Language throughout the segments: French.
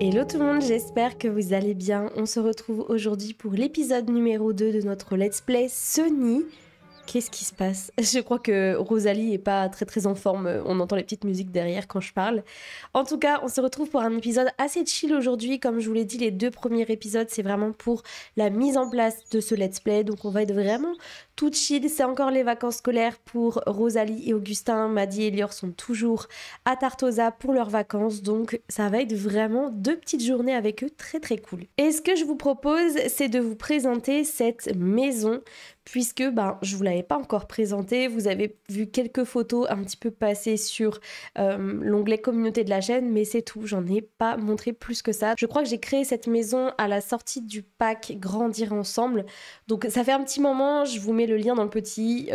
Hello tout le monde, j'espère que vous allez bien. On se retrouve aujourd'hui pour l'épisode numéro 2 de notre Let's Play Sunny. Qu'est-ce qui se passe? Je crois que Rosalie est pas très en forme, on entend les petites musiques derrière quand je parle. En tout cas, on se retrouve pour un épisode assez chill aujourd'hui. Comme je vous l'ai dit, les 2 premiers épisodes, c'est vraiment pour la mise en place de ce Let's Play. Donc on va être vraiment tout chill. C'est encore les vacances scolaires pour Rosalie et Augustin. Maddy et Lior sont toujours à Tartosa pour leurs vacances. Donc ça va être vraiment 2 petites journées avec eux très cool. Et ce que je vous propose, c'est de vous présenter cette maison, puisque je vous l'avais pas encore présenté. Vous avez vu quelques photos un petit peu passer sur l'onglet communauté de la chaîne, mais c'est tout, j'en ai pas montré plus que ça. Je crois que j'ai créé cette maison à la sortie du pack Grandir Ensemble, donc ça fait un petit moment, je vous mets le lien dans le petit.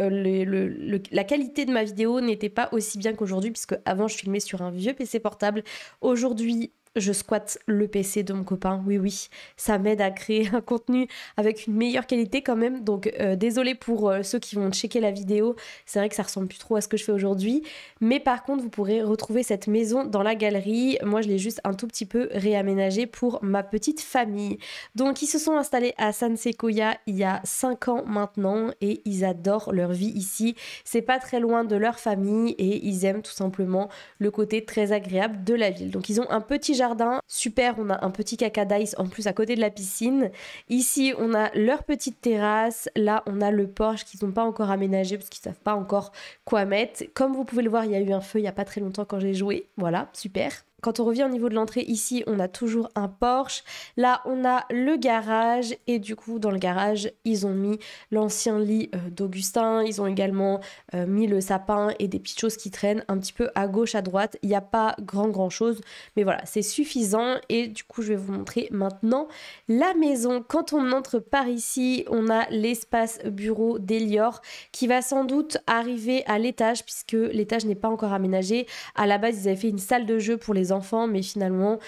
La qualité de ma vidéo n'était pas aussi bien qu'aujourd'hui, puisque avant je filmais sur un vieux PC portable. Aujourd'hui, je squatte le PC de mon copain, oui, ça m'aide à créer un contenu avec une meilleure qualité quand même, donc désolé pour ceux qui vont checker la vidéo, c'est vrai que ça ressemble plus trop à ce que je fais aujourd'hui, mais par contre vous pourrez retrouver cette maison dans la galerie. Moi je l'ai juste un tout petit peu réaménagée pour ma petite famille. Donc ils se sont installés à San Sequoia il y a 5 ans maintenant et ils adorent leur vie ici, c'est pas très loin de leur famille et ils aiment tout simplement le côté très agréable de la ville. Donc ils ont un petit jardin super, on a un petit caca d'ice en plus à côté de la piscine. Ici on a leur petite terrasse, là on a le porche qu'ils n'ont pas encore aménagé parce qu'ils savent pas encore quoi mettre. Comme vous pouvez le voir, il y a eu un feu il y a pas très longtemps quand j'ai joué, voilà, super. Quand on revient au niveau de l'entrée, ici, on a toujours un Porsche. Là, on a le garage. Et du coup, dans le garage, ils ont mis l'ancien lit d'Augustin. Ils ont également mis le sapin et des petites choses qui traînent un petit peu à gauche, à droite. Il n'y a pas grand chose. Mais voilà, c'est suffisant. Et du coup, je vais vous montrer maintenant la maison. Quand on entre par ici, on a l'espace bureau d'Elior qui va sans doute arriver à l'étage puisque l'étage n'est pas encore aménagé. À la base, ils avaient fait une salle de jeu pour les enfants, mais finalement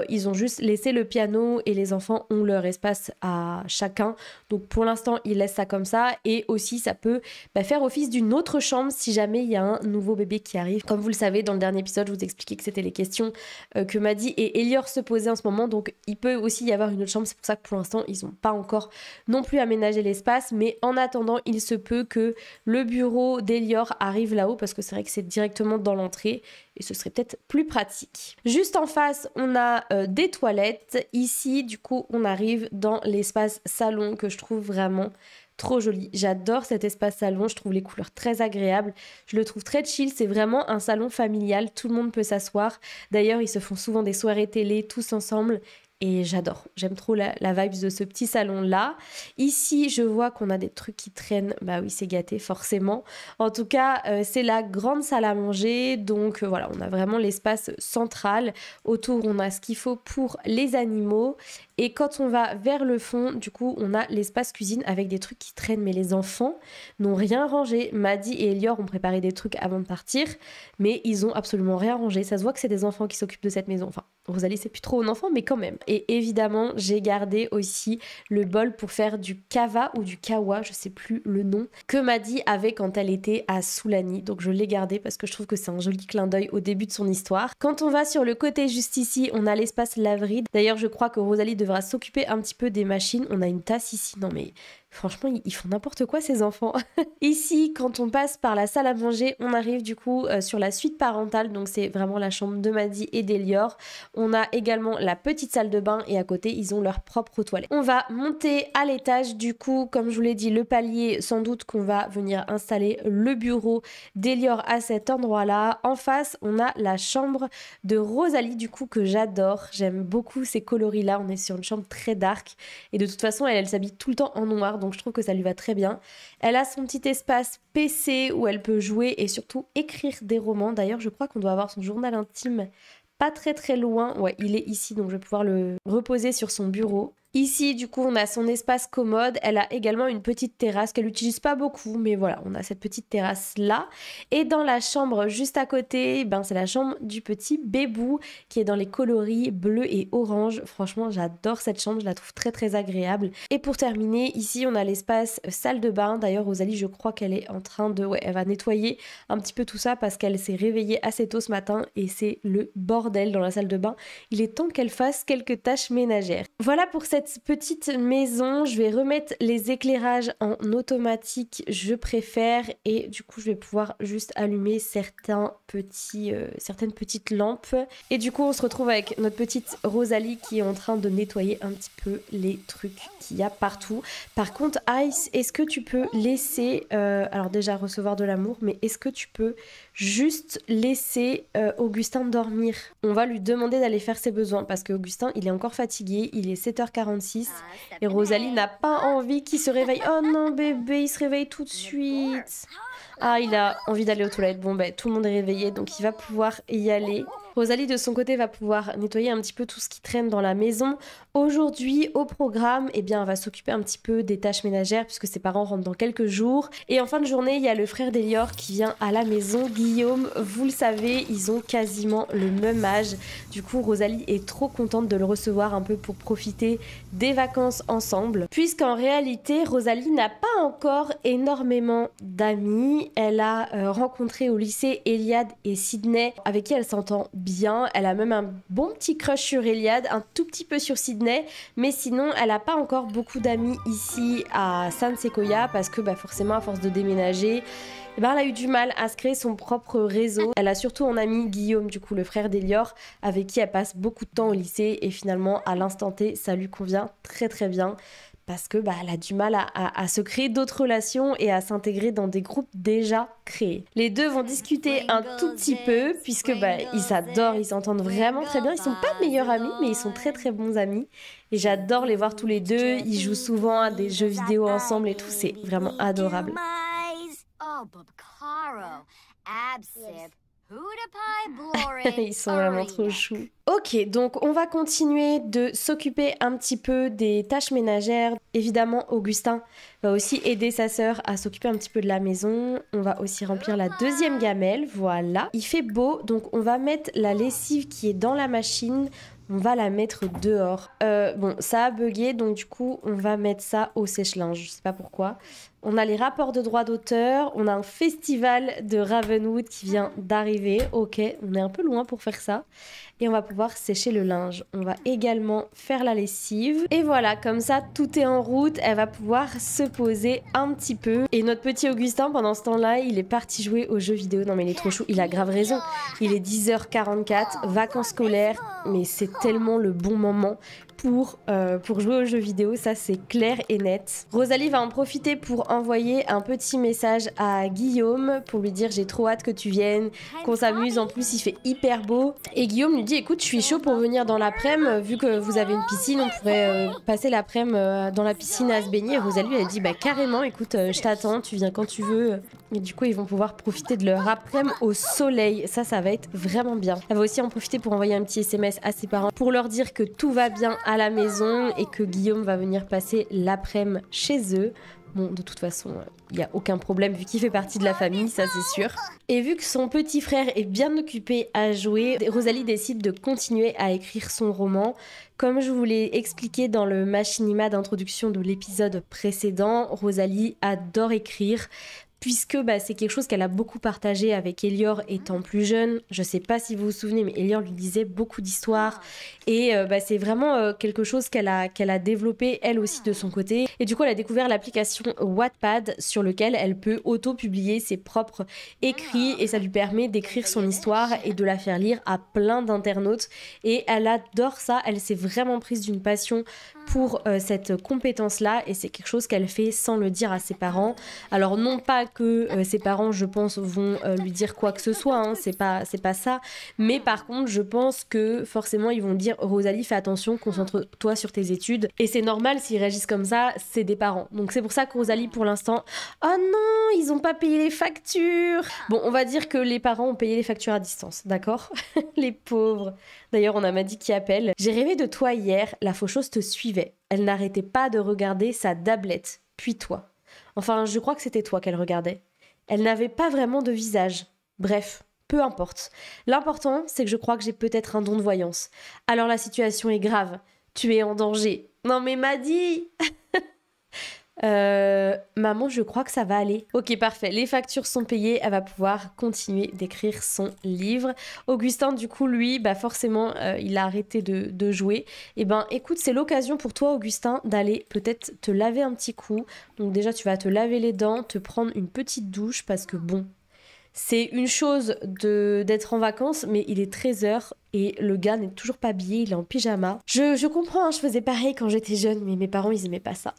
ils ont juste laissé le piano et les enfants ont leur espace à chacun, donc pour l'instant ils laissent ça comme ça. Et aussi ça peut faire office d'une autre chambre si jamais il y a un nouveau bébé qui arrive. Comme vous le savez, dans le dernier épisode je vous expliquais que c'était les questions que Maddy et Elior se posaient en ce moment, donc il peut aussi y avoir une autre chambre. C'est pour ça que pour l'instant ils n'ont pas encore non plus aménagé l'espace, mais en attendant il se peut que le bureau d'Elior arrive là-haut parce que c'est vrai que c'est directement dans l'entrée et ce serait peut-être plus pratique. Juste en face, on a des toilettes. Ici, du coup, on arrive dans l'espace salon que je trouve vraiment trop joli. J'adore cet espace salon, je trouve les couleurs très agréables. Je le trouve très chill, c'est vraiment un salon familial, tout le monde peut s'asseoir. D'ailleurs, ils se font souvent des soirées télé tous ensemble. Et j'adore, j'aime trop la vibe de ce petit salon là. Ici je vois qu'on a des trucs qui traînent, bah oui c'est gâté forcément. En tout cas c'est la grande salle à manger, donc voilà, on a vraiment l'espace central. Autour on a ce qu'il faut pour les animaux. Et quand on va vers le fond, du coup on a l'espace cuisine avec des trucs qui traînent, mais les enfants n'ont rien rangé. Maddy et Elior ont préparé des trucs avant de partir, mais ils ont absolument rien rangé. Ça se voit que c'est des enfants qui s'occupent de cette maison. Enfin, Rosalie c'est plus trop un enfant, mais quand même. Et évidemment, j'ai gardé aussi le bol pour faire du kava ou du kawa, je sais plus le nom, que Maddy avait quand elle était à Soulani. Donc je l'ai gardé parce que je trouve que c'est un joli clin d'œil au début de son histoire. Quand on va sur le côté juste ici, on a l'espace laverie. D'ailleurs, je crois que Rosalie devra s'occuper un petit peu des machines. On a une tasse ici. Non mais franchement, ils font n'importe quoi ces enfants. Ici, quand on passe par la salle à manger, on arrive du coup sur la suite parentale. Donc c'est vraiment la chambre de Maddy et d'Elior. On a également la petite salle de bain et à côté, ils ont leur propre toilette. On va monter à l'étage du coup, comme je vous l'ai dit, le palier, sans doute qu'on va venir installer le bureau d'Elior à cet endroit-là. En face, on a la chambre de Rosalie du coup que j'adore. J'aime beaucoup ces coloris-là. On est sur une chambre très dark et de toute façon, elle s'habille tout le temps en noir. Donc je trouve que ça lui va très bien. Elle a son petit espace PC où elle peut jouer et surtout écrire des romans. D'ailleurs, je crois qu'on doit avoir son journal intime pas très loin. Ouais, il est ici, donc je vais pouvoir le reposer sur son bureau. Ici, du coup, on a son espace commode. Elle a également une petite terrasse qu'elle n'utilise pas beaucoup, mais voilà, on a cette petite terrasse-là. Et dans la chambre juste à côté, ben, c'est la chambre du petit bébou qui est dans les coloris bleu et orange. Franchement, j'adore cette chambre, je la trouve très très agréable. Et pour terminer, ici, on a l'espace salle de bain. D'ailleurs, Rosalie, je crois qu'elle est en train de... Ouais, elle va nettoyer un petit peu tout ça parce qu'elle s'est réveillée assez tôt ce matin et c'est le bordel dans la salle de bain. Il est temps qu'elle fasse quelques tâches ménagères. Voilà pour cette petite maison. Je vais remettre les éclairages en automatique, je préfère, et du coup je vais pouvoir juste allumer certaines petites lampes. Et du coup on se retrouve avec notre petite Rosalie qui est en train de nettoyer un petit peu les trucs qu'il y a partout. Par contre Ice, est-ce que tu peux laisser, alors déjà recevoir de l'amour, mais est-ce que tu peux juste laisser Augustin dormir? On va lui demander d'aller faire ses besoins parce qu'Augustin il est encore fatigué, il est 7h46 et Rosalie n'a pas envie qu'il se réveille. Oh non bébé, il se réveille tout de suite. Ah, il a envie d'aller aux toilettes. Bon ben tout le monde est réveillé donc il va pouvoir y aller. Rosalie de son côté va pouvoir nettoyer un petit peu tout ce qui traîne dans la maison. Aujourd'hui au programme, eh bien, elle va s'occuper un petit peu des tâches ménagères puisque ses parents rentrent dans quelques jours. Et en fin de journée, il y a le frère d'Elior qui vient à la maison, Guillaume. Vous le savez, ils ont quasiment le même âge. Du coup, Rosalie est trop contente de le recevoir un peu pour profiter des vacances ensemble. Puisqu'en réalité, Rosalie n'a pas encore énormément d'amis. Elle a rencontré au lycée Eliade et Sydney avec qui elle s'entend bien. Elle a même un bon petit crush sur Eliade, un tout petit peu sur Sydney, mais sinon elle n'a pas encore beaucoup d'amis ici à San Sequoia parce que forcément à force de déménager, elle a eu du mal à se créer son propre réseau. Elle a surtout en ami Guillaume, du coup le frère d'Elior, avec qui elle passe beaucoup de temps au lycée et finalement à l'instant T ça lui convient très très bien. Parce que elle a du mal à se créer d'autres relations et à s'intégrer dans des groupes déjà créés. Les deux vont discuter un tout petit peu puisque ils s'adorent, ils s'entendent vraiment très bien. Ils sont pas meilleurs amis mais ils sont très très bons amis et j'adore les voir tous les deux. Ils jouent souvent à des jeux vidéo ensemble et tout, c'est vraiment adorable. Ils sont vraiment trop choux. Ok, donc on va continuer de s'occuper un petit peu des tâches ménagères. Évidemment, Augustin va aussi aider sa sœur à s'occuper un petit peu de la maison. On va aussi remplir la deuxième gamelle, voilà. Il fait beau, donc on va mettre la lessive qui est dans la machine. On va la mettre dehors. Bon, ça a bugué, donc du coup, on va mettre ça au sèche-linge. Je sais pas pourquoi. On a les rapports de droits d'auteur. On a un festival de Ravenwood qui vient d'arriver. Ok, on est un peu loin pour faire ça. Et on va pouvoir sécher le linge. On va également faire la lessive. Et voilà, comme ça, tout est en route. Elle va pouvoir se poser un petit peu. Et notre petit Augustin, pendant ce temps-là, il est parti jouer aux jeux vidéo. Non mais il est trop chou, il a grave raison. Il est 10h44, vacances scolaires. Mais c'est tellement le bon moment pour jouer aux jeux vidéo, ça c'est clair et net. Rosalie va en profiter pour envoyer un petit message à Guillaume pour lui dire j'ai trop hâte que tu viennes, qu'on s'amuse, en plus il fait hyper beau. Et Guillaume lui dit écoute je suis chaud pour venir dans l'après-midi, vu que vous avez une piscine, on pourrait passer l'après-midi dans la piscine à se baigner. Et Rosalie elle dit carrément écoute je t'attends, tu viens quand tu veux. Et du coup ils vont pouvoir profiter de leur après-midi au soleil, ça va être vraiment bien. Elle va aussi en profiter pour envoyer un petit SMS à ses parents pour leur dire que tout va bien à la maison et que Guillaume va venir passer l'après-midi chez eux. Bon, de toute façon, il n'y a aucun problème vu qu'il fait partie de la famille, ça c'est sûr. Et vu que son petit frère est bien occupé à jouer, Rosalie décide de continuer à écrire son roman. Comme je vous l'ai expliqué dans le machinima d'introduction de l'épisode précédent, Rosalie adore écrire. Puisque c'est quelque chose qu'elle a beaucoup partagé avec Elior étant plus jeune. Je sais pas si vous vous souvenez, mais Elior lui disait beaucoup d'histoires. Et c'est vraiment quelque chose qu'elle a développé elle aussi de son côté. Et du coup, elle a découvert l'application Wattpad sur lequel elle peut auto-publier ses propres écrits. Et ça lui permet d'écrire son histoire et de la faire lire à plein d'internautes. Et elle adore ça. Elle s'est vraiment prise d'une passion pour cette compétence-là. Et c'est quelque chose qu'elle fait sans le dire à ses parents. Alors non pas que ses parents, je pense, vont lui dire quoi que ce soit, hein, c'est pas ça. Mais par contre, je pense que forcément, ils vont dire Rosalie, fais attention, concentre-toi sur tes études. Et c'est normal s'ils réagissent comme ça, c'est des parents. Donc c'est pour ça que Rosalie, pour l'instant, oh non, ils ont pas payé les factures. Bon, on va dire que les parents ont payé les factures à distance, d'accord? Les pauvres. D'ailleurs, on a Maddy qui appelle. J'ai rêvé de toi hier, la faucheuse te suivait. Elle n'arrêtait pas de regarder sa tablette, puis toi. Enfin, je crois que c'était toi qu'elle regardait. Elle n'avait pas vraiment de visage. Bref, peu importe. L'important, c'est que je crois que j'ai peut-être un don de voyance. Alors la situation est grave. Tu es en danger. Non mais Maddy maman, je crois que ça va aller. Ok, parfait. Les factures sont payées. Elle va pouvoir continuer d'écrire son livre. Augustin, du coup, lui, bah forcément, il a arrêté de jouer. Et ben, écoute, c'est l'occasion pour toi, Augustin, d'aller peut-être te laver un petit coup. Donc déjà, tu vas te laver les dents, te prendre une petite douche parce que bon, c'est une chose d'être en vacances, mais il est 13h et le gars n'est toujours pas habillé, il est en pyjama. Je comprends, hein, je faisais pareil quand j'étais jeune, mais mes parents, ils aimaient pas ça.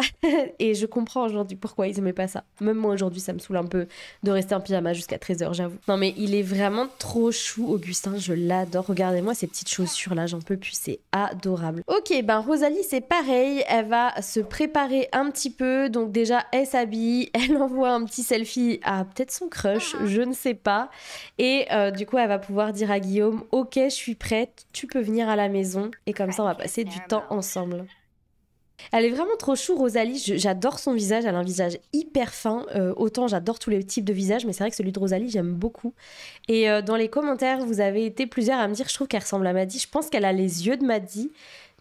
Et je comprends aujourd'hui pourquoi ils aimaient pas ça. Même moi, aujourd'hui, ça me saoule un peu de rester en pyjama jusqu'à 13h, j'avoue. Non, mais il est vraiment trop chou, Augustin, je l'adore. Regardez-moi ces petites chaussures-là, j'en peux plus, c'est adorable. Ok, ben Rosalie, c'est pareil, elle va se préparer un petit peu. Donc déjà, elle s'habille, elle envoie un petit selfie à peut-être son crush, je ne sais pas. Et du coup, elle va pouvoir dire à Guillaume, ok, je suis prête, tu peux venir à la maison. Et comme ça, on va passer du temps ensemble. Elle est vraiment trop chou, Rosalie. J'adore son visage. Elle a un visage hyper fin. Autant j'adore tous les types de visages, mais c'est vrai que celui de Rosalie, j'aime beaucoup. Et dans les commentaires, vous avez été plusieurs à me dire, je trouve qu'elle ressemble à Maddy. Je pense qu'elle a les yeux de Maddy.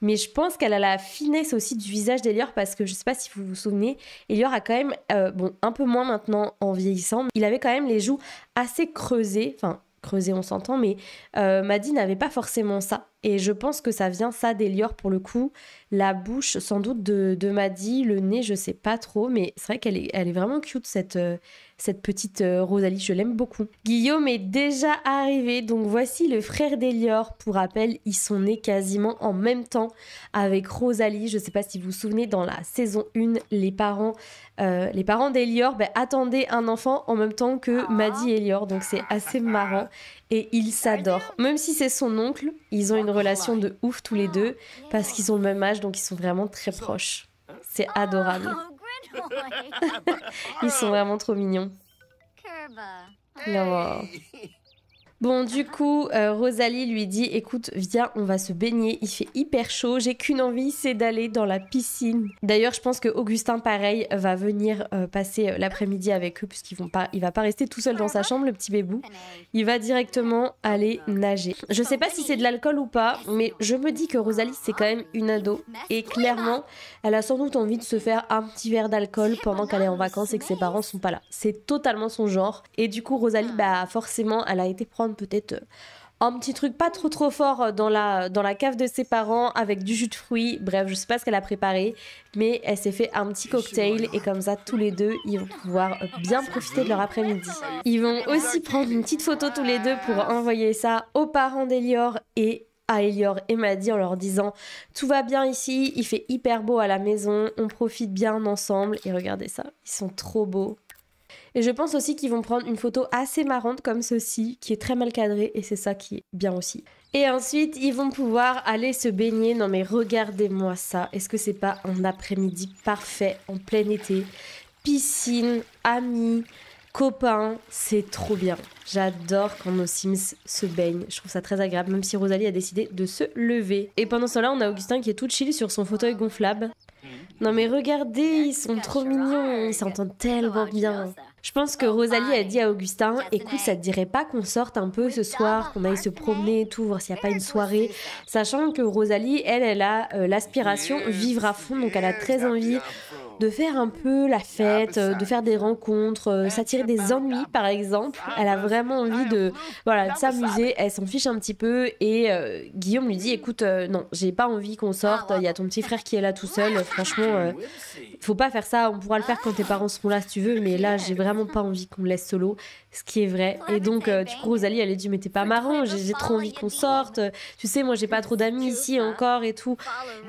Mais je pense qu'elle a la finesse aussi du visage d'Elior parce que je sais pas si vous vous souvenez, Elior a quand même, bon, un peu moins maintenant en vieillissant, mais il avait quand même les joues assez creusées, enfin creusées on s'entend, mais Maddy n'avait pas forcément ça. Et je pense que ça vient ça d'Elior pour le coup, la bouche sans doute de Maddy, le nez je sais pas trop, mais c'est vrai qu'elle est vraiment cute cette petite Rosalie, je l'aime beaucoup. Guillaume est déjà arrivé, donc voici le frère d'Elior. Pour rappel, ils sont nés quasiment en même temps avec Rosalie. Je sais pas si vous vous souvenez, dans la saison 1, les parents d'Elior attendaient un enfant en même temps que Maddy et Elior, donc c'est assez marrant. Et ils s'adorent. Même si c'est son oncle, ils ont une relation de ouf tous les deux, parce qu'ils ont le même âge, donc ils sont vraiment très proches. C'est adorable. Ils sont vraiment trop mignons. Non. Bon, du coup, Rosalie lui dit « Écoute, viens, on va se baigner, il fait hyper chaud, j'ai qu'une envie, c'est d'aller dans la piscine. » D'ailleurs, je pense que Augustin, pareil, va venir passer l'après-midi avec eux, puisqu'il va pas rester tout seul dans sa chambre, le petit bébou. Il va directement aller nager. Je sais pas si c'est de l'alcool ou pas, mais je me dis que Rosalie, c'est quand même une ado. Et clairement, elle a sans doute envie de se faire un petit verre d'alcool pendant qu'elle est en vacances et que ses parents sont pas là. C'est totalement son genre. Et du coup, Rosalie, forcément, elle a été prendre peut-être un petit truc pas trop fort dans la cave de ses parents avec du jus de fruits. Bref, je sais pas ce qu'elle a préparé, mais elle s'est fait un petit cocktail et comme ça, tous les deux, ils vont pouvoir bien profiter de leur après-midi. Ils vont aussi prendre une petite photo tous les deux pour envoyer ça aux parents d'Elior et à Elior et Maddy en leur disant « Tout va bien ici, il fait hyper beau à la maison, on profite bien ensemble. » Et regardez ça, ils sont trop beaux. Et je pense aussi qu'ils vont prendre une photo assez marrante comme ceci, qui est très mal cadrée, et c'est ça qui est bien aussi. Et ensuite, ils vont pouvoir aller se baigner. Non mais regardez-moi ça. Est-ce que c'est pas un après-midi parfait, en plein été? Piscine, amis, copains, c'est trop bien. J'adore quand nos Sims se baignent. Je trouve ça très agréable, même si Rosalie a décidé de se lever. Et pendant ce temps-là, on a Augustin qui est tout chill sur son fauteuil gonflable. Non mais regardez, ils sont trop mignons, ils s'entendent tellement bien. Je pense que Rosalie a dit à Augustin, écoute, ça te dirait pas qu'on sorte un peu ce soir, qu'on aille se promener et tout, voir s'il n'y a pas une soirée, sachant que Rosalie, elle a l'aspiration vivre à fond, donc elle a très envie de faire un peu la fête, de faire des rencontres, s'attirer des ennuis par exemple. Elle a vraiment envie de s'amuser, elle s'en fiche un petit peu et Guillaume lui dit écoute, non, j'ai pas envie qu'on sorte, il y a ton petit frère qui est là tout seul, franchement, Faut pas faire ça, on pourra le faire quand tes parents seront là si tu veux, mais là j'ai vraiment pas envie qu'on me laisse solo, ce qui est vrai. Et donc du coup Rosalie elle a dit mais t'es pas marrant, j'ai trop envie qu'on sorte, tu sais moi j'ai pas trop d'amis ici encore et tout.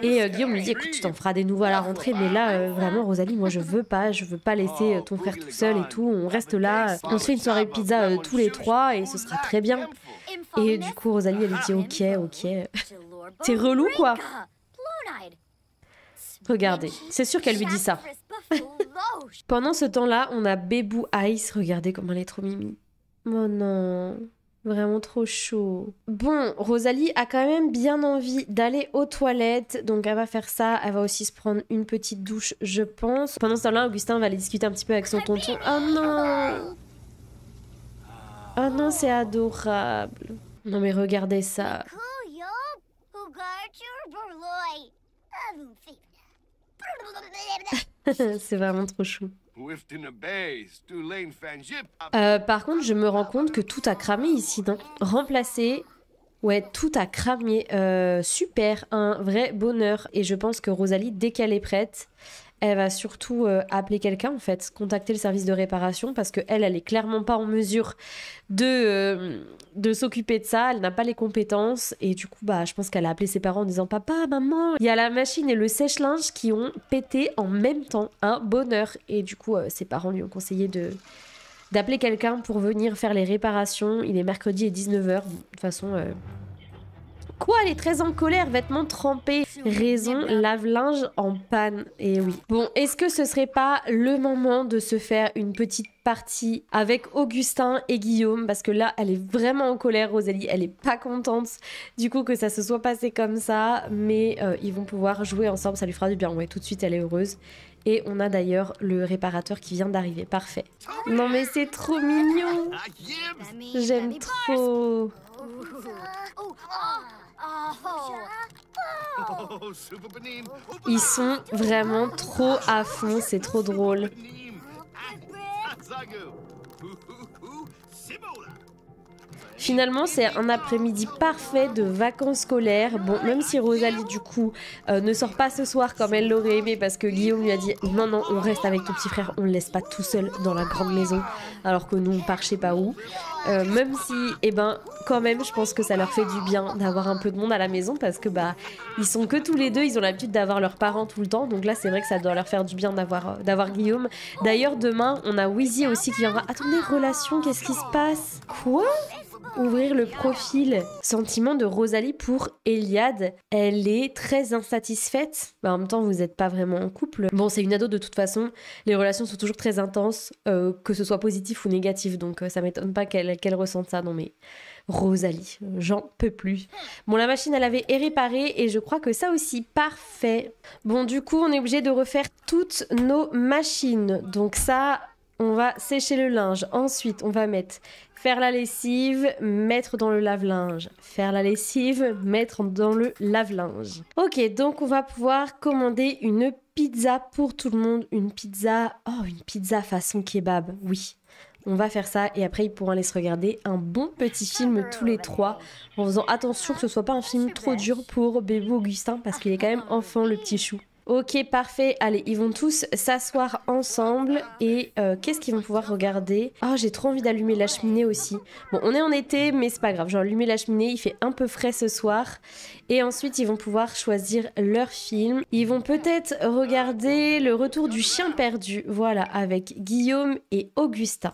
Et Guillaume lui dit écoute tu t'en feras des nouveaux à la rentrée, mais là vraiment Rosalie moi je veux pas laisser ton frère tout seul et tout, on reste là, on se fait une soirée de pizza tous les trois et ce sera très bien. Et du coup Rosalie elle lui dit ok, t'es relou quoi. Regardez, c'est sûr qu'elle lui dit ça. Pendant ce temps-là, on a Bébou Ice. Regardez comment elle est trop mimi. Oh non, vraiment trop chaud. Bon, Rosalie a quand même bien envie d'aller aux toilettes. Donc elle va faire ça. Elle va aussi se prendre une petite douche, je pense. Pendant ce temps-là, Augustin va aller discuter un petit peu avec son tonton. Oh non! Oh non, c'est adorable. Non mais regardez ça. C'est vraiment trop chou. Par contre, je me rends compte que tout a cramé ici, non? Remplacé. Ouais, tout a cramé. Super, un vrai bonheur. Et je pense que Rosalie, dès qu'elle est prête, elle va surtout appeler quelqu'un, en fait, contacter le service de réparation, parce qu'elle, elle est clairement pas en mesure de s'occuper de ça. Elle n'a pas les compétences. Et du coup, bah, je pense qu'elle a appelé ses parents en disant « Papa, maman, il y a la machine et le sèche-linge qui ont pété en même temps. Un bonheur !» Et du coup, ses parents lui ont conseillé d'appeler quelqu'un pour venir faire les réparations. Il est mercredi et 19h. Bon, de toute façon... Quoi, elle est très en colère, vêtements trempés, raison, lave-linge en panne. Et oui. Bon, est-ce que ce serait pas le moment de se faire une petite partie avec Augustin et Guillaume? Parce que là, elle est vraiment en colère, Rosalie. Elle est pas contente du coup que ça se soit passé comme ça. Mais ils vont pouvoir jouer ensemble, ça lui fera du bien. Ouais, tout de suite, elle est heureuse. Et on a d'ailleurs le réparateur qui vient d'arriver. Parfait. Non mais c'est trop mignon. J'aime trop. Ils sont vraiment trop à fond, c'est trop drôle. Finalement, c'est un après-midi parfait de vacances scolaires. Bon, même si Rosalie, du coup, ne sort pas ce soir comme elle l'aurait aimé parce que Guillaume lui a dit « Non, non, on reste avec ton petit frère, on le laisse pas tout seul dans la grande maison. » Alors que nous, on part je sais pas où. Même si, eh ben, quand même, je pense que ça leur fait du bien d'avoir un peu de monde à la maison parce que, bah, ils sont que tous les deux, ils ont l'habitude d'avoir leurs parents tout le temps. Donc là, c'est vrai que ça doit leur faire du bien d'avoir Guillaume. D'ailleurs, demain, on a Wheezy aussi qui viendra. Attendez, relation, qu'est-ce qui se passe? Quoi? Ouvrir le profil. Sentiment de Rosalie pour Eliade. Elle est très insatisfaite. Bah, en même temps, vous n'êtes pas vraiment en couple. Bon, c'est une ado de toute façon. Les relations sont toujours très intenses, que ce soit positif ou négatif. Donc ça m'étonne pas qu'elle ressente ça. Non mais Rosalie, j'en peux plus. Bon, la machine à laver est réparée et je crois que ça aussi, parfait. Bon, du coup, on est obligé de refaire toutes nos machines. Donc ça, on va sécher le linge. Ensuite, on va faire la lessive, mettre dans le lave-linge. Faire la lessive, mettre dans le lave-linge. Ok, donc on va pouvoir commander une pizza pour tout le monde. Une pizza façon kebab, oui. On va faire ça et après ils pourront aller se regarder un bon petit film tous les trois en faisant attention que ce soit pas un film trop dur pour Bébou Augustin parce qu'il est quand même enfant le petit chou. Ok, parfait. Allez, ils vont tous s'asseoir ensemble et qu'est-ce qu'ils vont pouvoir regarder? Oh, j'ai trop envie d'allumer la cheminée aussi. Bon, on est en été, mais c'est pas grave. J'ai allumé la cheminée, il fait un peu frais ce soir. Et ensuite, ils vont pouvoir choisir leur film. Ils vont peut-être regarder Le Retour du chien perdu, voilà, avec Guillaume et Augustin.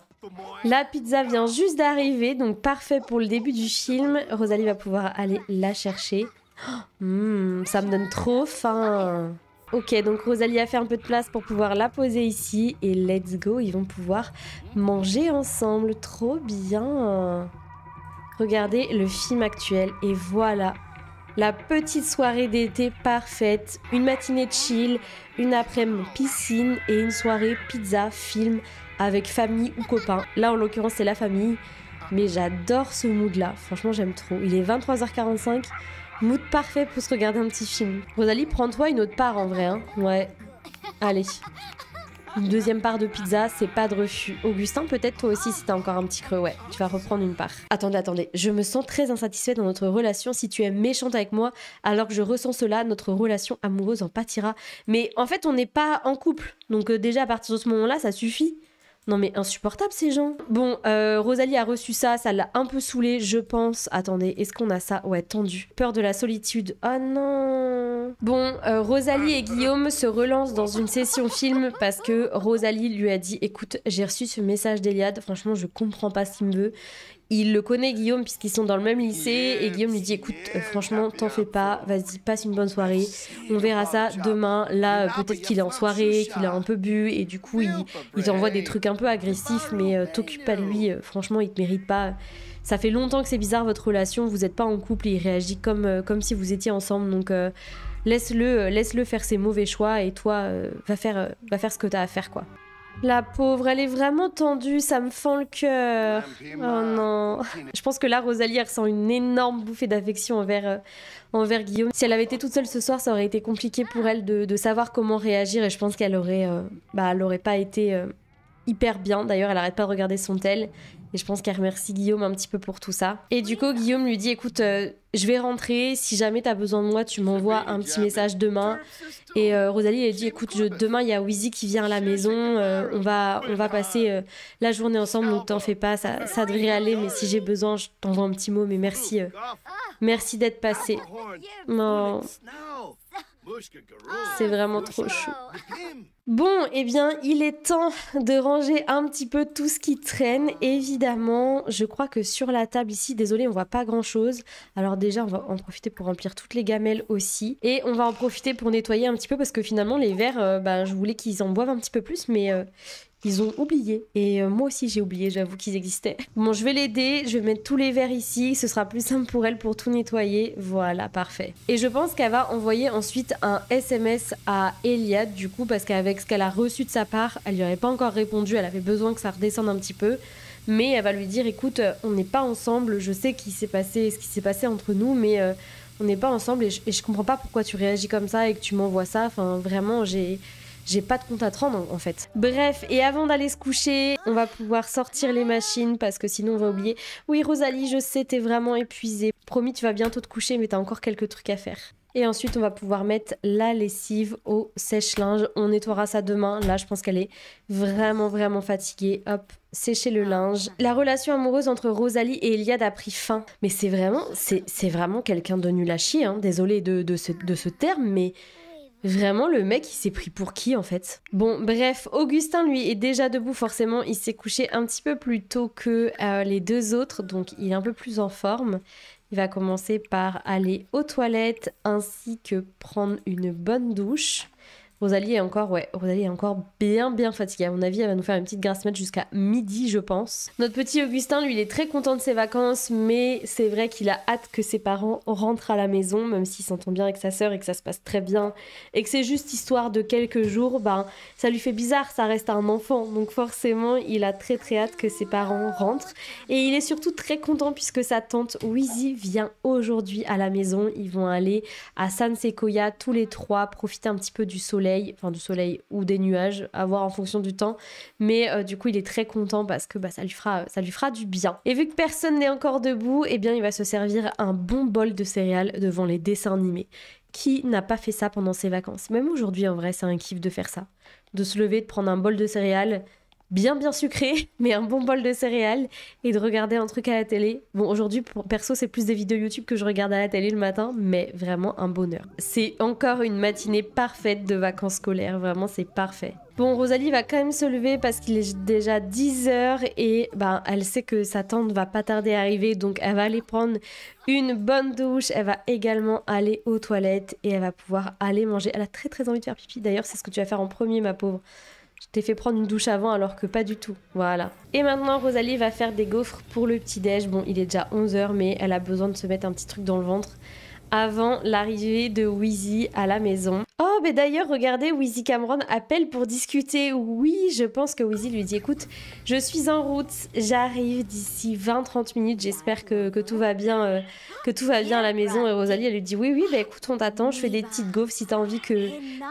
La pizza vient juste d'arriver, donc parfait pour le début du film. Rosalie va pouvoir aller la chercher. Ça me donne trop faim. Ok, donc Rosalie a fait un peu de place pour pouvoir la poser ici. Et let's go, ils vont pouvoir manger ensemble. Trop bien. Regardez le film actuel. Et voilà, la petite soirée d'été parfaite. Une matinée chill, une après-midi piscine et une soirée pizza, film avec famille ou copains. Là, en l'occurrence, c'est la famille. Mais j'adore ce mood-là. Franchement, j'aime trop. Il est 23h45. Mood parfait pour se regarder un petit film. Rosalie, prends-toi une autre part en vrai, hein. Ouais. Allez. Une deuxième part de pizza, c'est pas de refus. Augustin, peut-être toi aussi si t'as encore un petit creux, ouais, tu vas reprendre une part. Attendez, je me sens très insatisfaite dans notre relation. Si tu es méchante avec moi alors que je ressens cela, notre relation amoureuse en pâtira. Mais en fait, on n'est pas en couple, donc déjà à partir de ce moment-là, ça suffit. Non mais insupportable ces gens. Bon, Rosalie a reçu ça l'a un peu saoulée, je pense. Attendez, est-ce qu'on a ça? Ouais, tendu. Peur de la solitude. Oh non. Bon, Rosalie et Guillaume se relancent dans une session film parce que Rosalie lui a dit, écoute, j'ai reçu ce message d'Eliade, franchement je comprends pas ce qu'il me veut. Il le connaît Guillaume puisqu'ils sont dans le même lycée et Guillaume lui dit écoute franchement t'en fais pas, vas-y passe une bonne soirée, on verra ça demain, là peut-être qu'il est en soirée, qu'il a un peu bu et du coup il t'envoie des trucs un peu agressifs mais t'occupe pas de lui, franchement il te mérite pas. Ça fait longtemps que c'est bizarre votre relation, vous êtes pas en couple et il réagit comme si vous étiez ensemble donc laisse-le faire ses mauvais choix et toi va faire ce que t'as à faire quoi. La pauvre, elle est vraiment tendue, ça me fend le cœur. Oh non. Je pense que là, Rosalie, elle ressent une énorme bouffée d'affection envers Guillaume. Si elle avait été toute seule ce soir, ça aurait été compliqué pour elle de savoir comment réagir et je pense qu'elle aurait, elle aurait pas été hyper bien. D'ailleurs, elle arrête pas de regarder son tel et je pense qu'elle remercie Guillaume un petit peu pour tout ça. Et du coup, Guillaume lui dit, écoute, je vais rentrer, si jamais t'as besoin de moi, tu m'envoies un petit message demain. Et Rosalie, elle dit, écoute, demain, il y a Wheezy qui vient à la maison, on va passer la journée ensemble, donc t'en fais pas, ça devrait aller, mais si j'ai besoin, je t'envoie un petit mot, mais merci d'être passé. Non. C'est vraiment trop chou. Bon, eh bien, il est temps de ranger un petit peu tout ce qui traîne. Évidemment, je crois que sur la table ici, désolé, on voit pas grand-chose. Alors déjà, on va en profiter pour remplir toutes les gamelles aussi. Et on va en profiter pour nettoyer un petit peu parce que finalement, les verres, je voulais qu'ils en boivent un petit peu plus, mais ils ont oublié. Et moi aussi, j'ai oublié, j'avoue qu'ils existaient. Bon, je vais l'aider, je vais mettre tous les verres ici. Ce sera plus simple pour elle pour tout nettoyer. Voilà, parfait. Et je pense qu'elle va envoyer ensuite un SMS à Eliade, du coup, parce qu'avec ce qu'elle a reçu de sa part, elle lui avait pas encore répondu. Elle avait besoin que ça redescende un petit peu. Mais elle va lui dire, écoute, on n'est pas ensemble. Je sais ce qui s'est passé entre nous, mais on n'est pas ensemble. Et je comprends pas pourquoi tu réagis comme ça et que tu m'envoies ça. Enfin, vraiment, j'ai pas de compte à te rendre en fait. Bref, et avant d'aller se coucher, on va pouvoir sortir les machines parce que sinon on va oublier. Oui Rosalie, je sais, t'es vraiment épuisée. Promis, tu vas bientôt te coucher mais t'as encore quelques trucs à faire. Et ensuite, on va pouvoir mettre la lessive au sèche-linge. On nettoiera ça demain. Là, je pense qu'elle est vraiment, vraiment fatiguée. Hop, sécher le linge. La relation amoureuse entre Rosalie et Eliade a pris fin. Mais c'est vraiment quelqu'un de nul à chier. Hein. Désolée de ce terme, mais... Vraiment, le mec, il s'est pris pour qui, en fait? Bon, bref, Augustin, lui, est déjà debout, forcément. Il s'est couché un petit peu plus tôt que les deux autres, donc il est un peu plus en forme. Il va commencer par aller aux toilettes, ainsi que prendre une bonne douche. Rosalie est encore bien fatiguée. À mon avis, elle va nous faire une petite grasse mat jusqu'à midi, je pense. Notre petit Augustin, lui, il est très content de ses vacances, mais c'est vrai qu'il a hâte que ses parents rentrent à la maison, même s'il s'entend bien avec sa sœur et que ça se passe très bien, et que c'est juste histoire de quelques jours, ça lui fait bizarre, ça reste un enfant. Donc forcément, il a très très hâte que ses parents rentrent. Et il est surtout très content puisque sa tante Wheezy vient aujourd'hui à la maison. Ils vont aller à San Sequoia tous les trois, profiter un petit peu du soleil ou des nuages, à voir en fonction du temps, mais du coup il est très content parce que ça lui fera du bien. Et vu que personne n'est encore debout, eh bien il va se servir un bon bol de céréales devant les dessins animés. Qui n'a pas fait ça pendant ses vacances? Même aujourd'hui en vrai c'est un kiff de faire ça, de se lever, de prendre un bol de céréales bien sucré, mais un bon bol de céréales et de regarder un truc à la télé. Bon, aujourd'hui, perso, c'est plus des vidéos YouTube que je regarde à la télé le matin, mais vraiment un bonheur. C'est encore une matinée parfaite de vacances scolaires, vraiment, c'est parfait. Bon, Rosalie va quand même se lever parce qu'il est déjà 10h et elle sait que sa tante va pas tarder à arriver, donc elle va aller prendre une bonne douche, elle va également aller aux toilettes et elle va pouvoir aller manger. Elle a très très envie de faire pipi, d'ailleurs, c'est ce que tu vas faire en premier, ma pauvre. Je t'ai fait prendre une douche avant alors que pas du tout. Voilà. Et maintenant, Rosalie va faire des gaufres pour le petit-déj. Bon, il est déjà 11h, mais elle a besoin de se mettre un petit truc dans le ventre avant l'arrivée de Wheezy à la maison. Oh, mais d'ailleurs, regardez, Wheezy Cameron appelle pour discuter. Oui, je pense que Wheezy lui dit, écoute, je suis en route, j'arrive d'ici 20-30 minutes, j'espère que tout va bien, à la maison. Et Rosalie, elle lui dit, oui, bah écoute, on t'attend, je fais des petites gaufres si t'as envie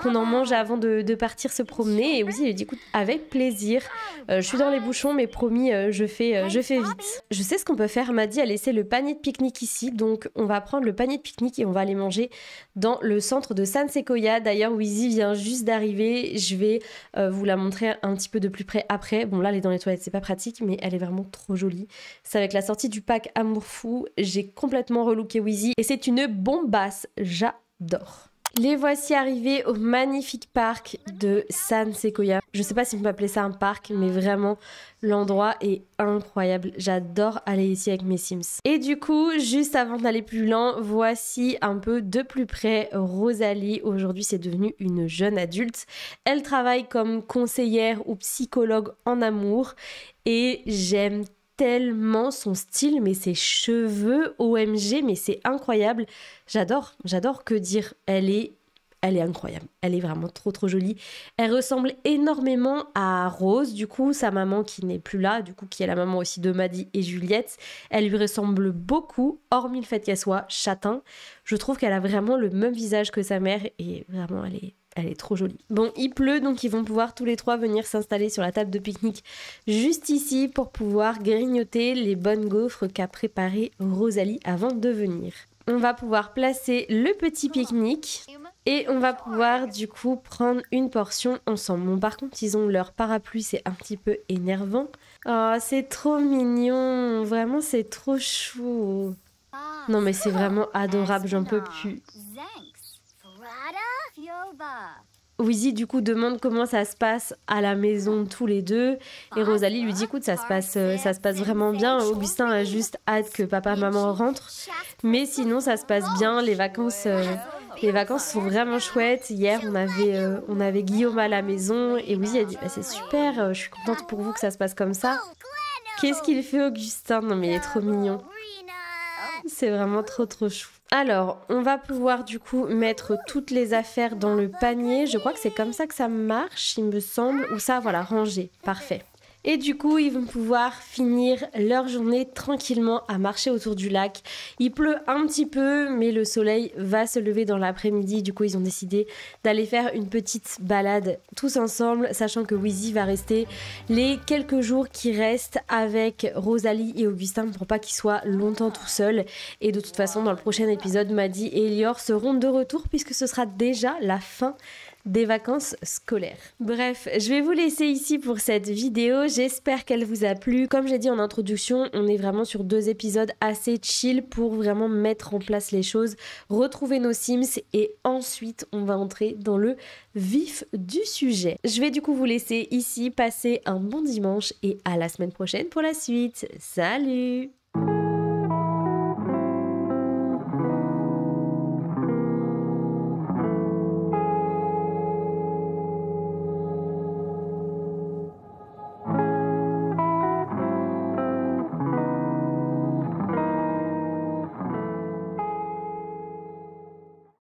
qu'on en mange avant de partir se promener. Et Wheezy lui dit, écoute, avec plaisir, je suis dans les bouchons, mais promis, je fais vite. Je sais ce qu'on peut faire, Maddie a laissé le panier de pique-nique ici, donc on va prendre le panier de pique-nique et on va aller manger dans le centre de San Sequoia. D'ailleurs, Wheezy vient juste d'arriver. Je vais vous la montrer un petit peu de plus près après. Bon, là, elle est dans les toilettes, c'est pas pratique, mais elle est vraiment trop jolie. C'est avec la sortie du pack Amour Fou. J'ai complètement relooké Wheezy et c'est une bombasse. J'adore. Les voici arrivés au magnifique parc de San Sequoia. Je sais pas si on peut appeler ça un parc, mais vraiment, l'endroit est incroyable. J'adore aller ici avec mes Sims. Et du coup, juste avant d'aller plus loin, voici un peu de plus près Rosalie. Aujourd'hui, c'est devenu une jeune adulte. Elle travaille comme conseillère ou psychologue en amour et j'aime tellement son style, mais ses cheveux, OMG, mais c'est incroyable. J'adore, que dire. Elle est incroyable. Elle est vraiment trop jolie. Elle ressemble énormément à Rose, du coup, sa maman qui n'est plus là, du coup, qui est la maman aussi de Maddie et Juliette. Elle lui ressemble beaucoup, hormis le fait qu'elle soit châtain. Je trouve qu'elle a vraiment le même visage que sa mère et vraiment, elle est trop jolie. Bon, il pleut, donc ils vont pouvoir tous les trois venir s'installer sur la table de pique-nique juste ici pour pouvoir grignoter les bonnes gaufres qu'a préparées Rosalie avant de venir. On va pouvoir placer le petit pique-nique et on va pouvoir du coup prendre une portion ensemble. Bon, par contre, ils ont leur parapluie, c'est un petit peu énervant. Oh, c'est trop mignon, vraiment c'est trop chou. Non mais c'est vraiment adorable, j'en peux plus. Wheezy du coup demande comment ça se passe à la maison tous les deux et Rosalie lui dit écoute ça se passe vraiment bien. Augustin a juste hâte que papa et maman rentrent, mais sinon ça se passe bien. Les vacances sont vraiment chouettes. Hier on avait Guillaume à la maison et Wheezy a dit bah, c'est super, je suis contente pour vous que ça se passe comme ça. Qu'est-ce qu'il fait Augustin? Non mais il est trop mignon. C'est vraiment trop chou. Alors, on va pouvoir du coup mettre toutes les affaires dans le panier. Je crois que c'est comme ça que ça marche, il me semble. Ou ça, voilà, ranger. Parfait. Et du coup, ils vont pouvoir finir leur journée tranquillement à marcher autour du lac. Il pleut un petit peu, mais le soleil va se lever dans l'après-midi. Du coup, ils ont décidé d'aller faire une petite balade tous ensemble, sachant que Wheezy va rester les quelques jours qui restent avec Rosalie et Augustin pour pas qu'ils soient longtemps tout seuls. Et de toute façon, dans le prochain épisode, Maddie et Elior seront de retour puisque ce sera déjà la fin des vacances scolaires. Bref, je vais vous laisser ici pour cette vidéo. J'espère qu'elle vous a plu. Comme j'ai dit en introduction, on est vraiment sur 2 épisodes assez chill pour vraiment mettre en place les choses, retrouver nos Sims et ensuite on va entrer dans le vif du sujet. Je vais du coup vous laisser ici, passer un bon dimanche et à la semaine prochaine pour la suite. Salut!